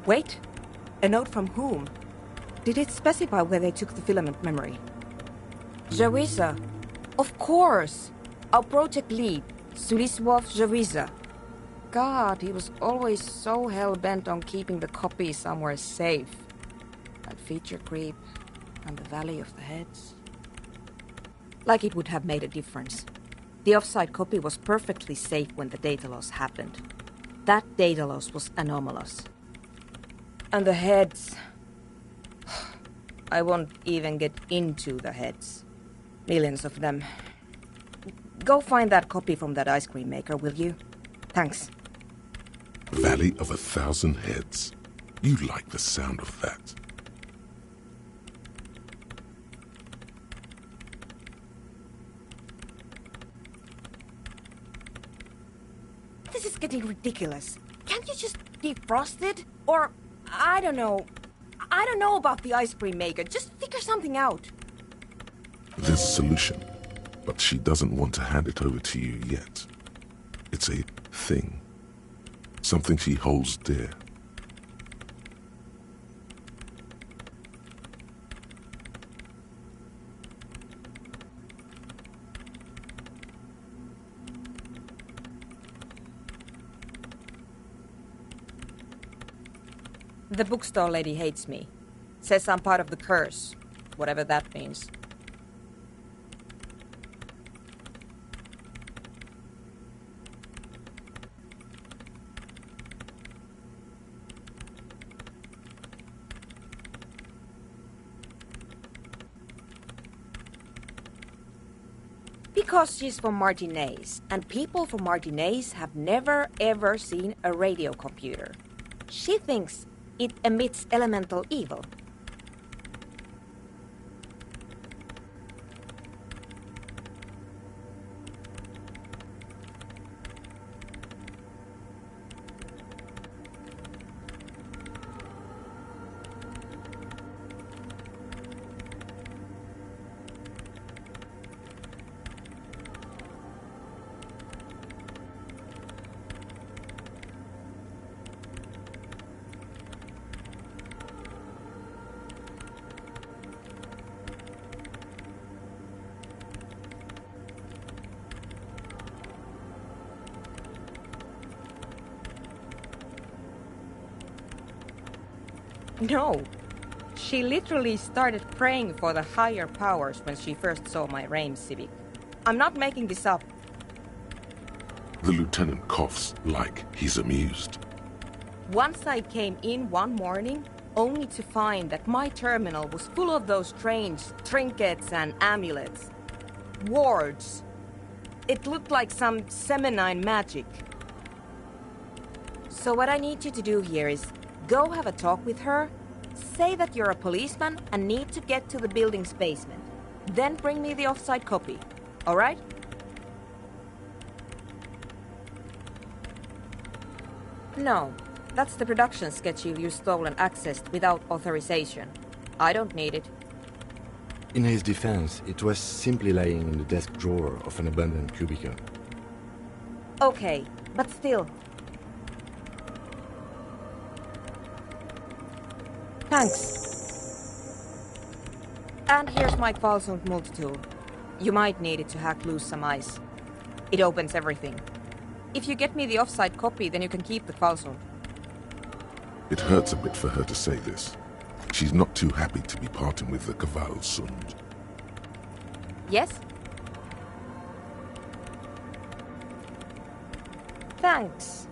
Speaker 10: Wait, a note from whom? Did it specify where they took the filament memory? Jawiza. Of course! Our project lead, Suliswov Jawiza. God, he was always so hell-bent on keeping the copy somewhere safe. That feature creep and the Valley of the Heads. Like it would have made a difference. The offsite copy was perfectly safe when the data loss happened. That data loss was anomalous. And the heads... I won't even get into the heads. Millions of them. Go find that copy from that ice cream maker, will you? Thanks.
Speaker 1: Valley of 1,000 Heads. You like the sound of that.
Speaker 10: This is getting ridiculous. Can't you just defrost it? Or... I don't know about the ice cream maker. Just figure something out.
Speaker 1: There's a solution, but she doesn't want to hand it over to you yet. It's a thing. Something she holds dear.
Speaker 10: The bookstore lady hates me. Says I'm part of the curse, whatever that means. Because she's from Martinez, and people from Martinez have never ever seen a radio computer. She thinks it emits elemental evil. No. She literally started praying for the higher powers when she first saw my Rain Civic. I'm not making this up.
Speaker 1: The lieutenant coughs like he's amused.
Speaker 10: Once I came in one morning, only to find that my terminal was full of those strange trinkets and amulets. Wards. It looked like some Semenine magic. So what I need you to do here is go have a talk with her, say that you're a policeman and need to get to the building's basement. Then bring me the offside copy. All right? No, that's the production schedule you stole and accessed without authorization. I don't need it.
Speaker 3: In his defense, it was simply lying in the desk drawer of an abandoned cubicle.
Speaker 10: Okay, but still. Thanks. And here's my Qualsund multi-tool. You might need it to hack loose some ice. It opens everything. If you get me the offside copy, then you can keep the Qualsund.
Speaker 1: It hurts a bit for her to say this. She's not too happy to be parting with the Kvalsund.
Speaker 10: Yes? Thanks.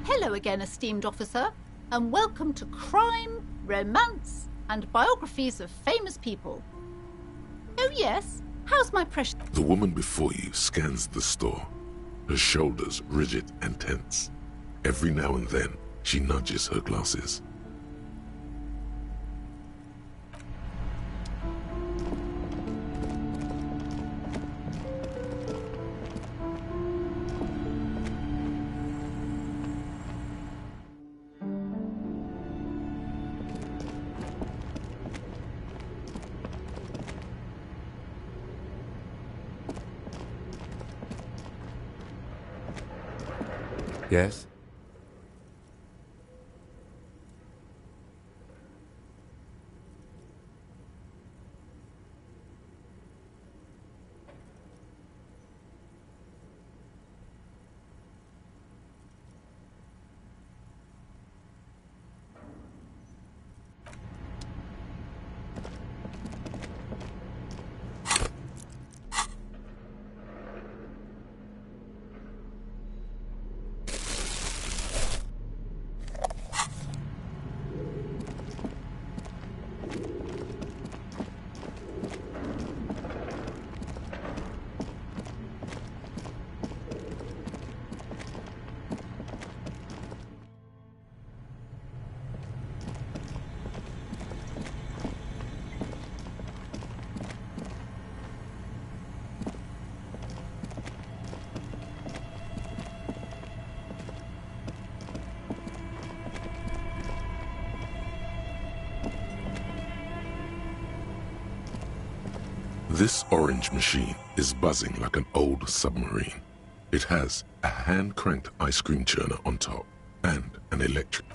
Speaker 12: Hello again, esteemed officer, and welcome to Crime, Romance, and Biographies of Famous People. Oh yes, how's my precious...
Speaker 1: The woman before you scans the store, her shoulders rigid and tense. Every now and then, she nudges her glasses.
Speaker 3: Yes?
Speaker 1: This orange machine is buzzing like an old submarine. It has a hand-cranked ice cream churner on top and an electric.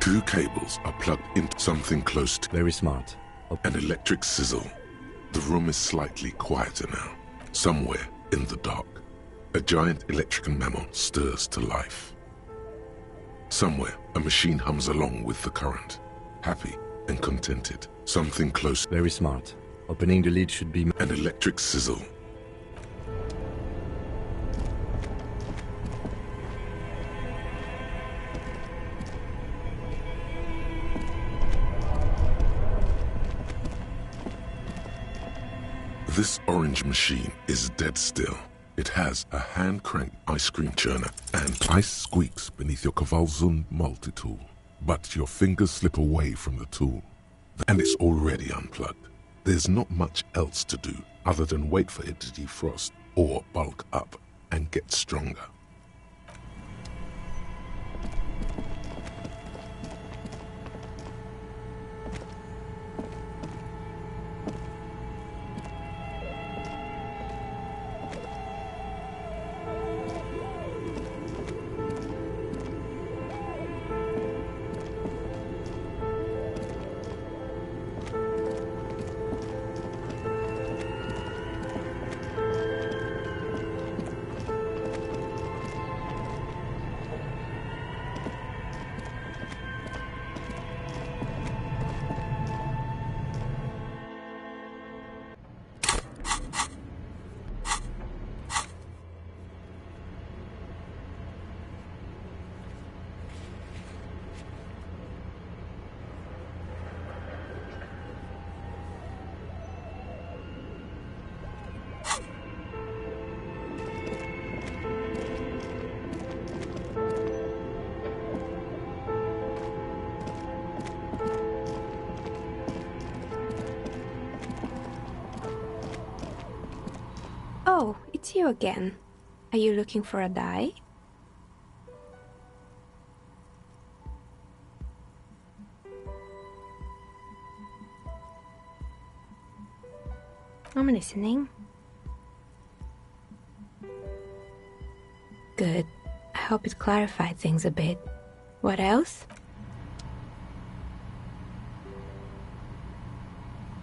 Speaker 1: Two cables are plugged into something close to
Speaker 3: Very smart.
Speaker 1: an electric sizzle. The room is slightly quieter now. Somewhere in the dark, a giant electrical mammal stirs to life. Somewhere, a machine hums along with the current, happy and contented. Something close.
Speaker 3: Very smart. Opening the lid should be
Speaker 1: An electric sizzle. This orange machine is dead still. It has a hand-cranked ice cream churner and ice squeaks beneath your Kvalsund multi-tool. But your fingers slip away from the tool, and it's already unplugged. There's not much else to do other than wait for it to defrost or bulk up and get stronger.
Speaker 13: Oh, it's you again. Are you looking for a dye? I'm listening. Good. I hope it clarified things a bit. What else?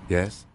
Speaker 3: Yes?